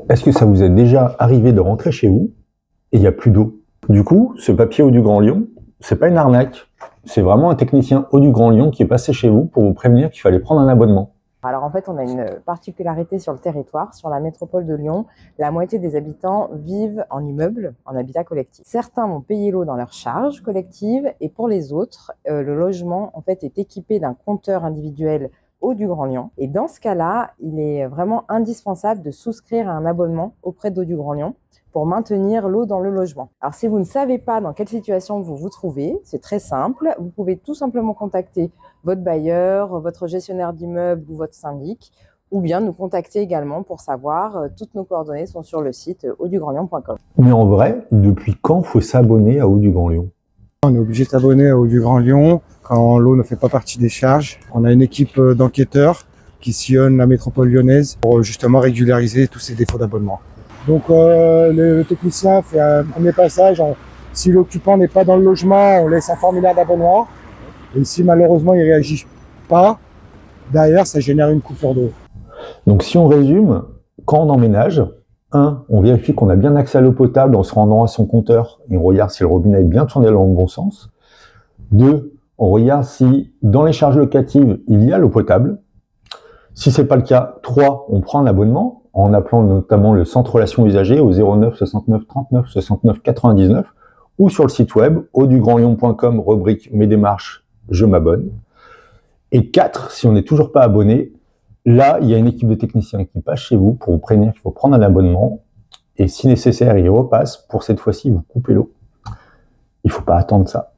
Est-ce que ça vous est déjà arrivé de rentrer chez vous et il n'y a plus d'eau? Du coup, ce papier Eau du Grand Lyon, c'est pas une arnaque. C'est vraiment un technicien Eau du Grand Lyon qui est passé chez vous pour vous prévenir qu'il fallait prendre un abonnement. Alors en fait, on a une particularité sur le territoire, sur la métropole de Lyon. La moitié des habitants vivent en immeuble, en habitat collectif. Certains vont payer l'eau dans leur charge collective et pour les autres, le logement en fait est équipé d'un compteur individuel Eau du Grand Lyon. Et dans ce cas-là, il est vraiment indispensable de souscrire à un abonnement auprès d'Eau du Grand Lyon pour maintenir l'eau dans le logement. Alors si vous ne savez pas dans quelle situation vous vous trouvez, c'est très simple. Vous pouvez tout simplement contacter votre bailleur, votre gestionnaire d'immeuble ou votre syndic, ou bien nous contacter également pour savoir. Toutes nos coordonnées sont sur le site audugrandlyon.com. Mais en vrai, depuis quand faut s'abonner à Eau du Grand Lyon? On est obligé de s'abonner à Eau du Grand Lyon quand l'eau ne fait pas partie des charges. On a une équipe d'enquêteurs qui sillonne la métropole lyonnaise pour justement régulariser tous ces défauts d'abonnement. Donc le technicien fait un premier passage. Si l'occupant n'est pas dans le logement, on laisse un formulaire d'abonnement. Et si malheureusement il ne réagit pas, derrière ça génère une coupure d'eau. Donc si on résume, quand on emménage, 1, on vérifie qu'on a bien accès à l'eau potable en se rendant à son compteur et on regarde si le robinet est bien tourné dans le bon sens. 2, on regarde si dans les charges locatives, il y a l'eau potable. Si ce n'est pas le cas, 3, on prend un abonnement en appelant notamment le centre relations usagers au 09 69 39 69 99 ou sur le site web audugrandlyon.com, rubrique mes démarches, je m'abonne. Et 4, si on n'est toujours pas abonné, là, il y a une équipe de techniciens qui passe chez vous pour vous prévenir qu'il faut prendre un abonnement. Et si nécessaire, il repasse pour cette fois-ci vous couper l'eau. Il ne faut pas attendre ça.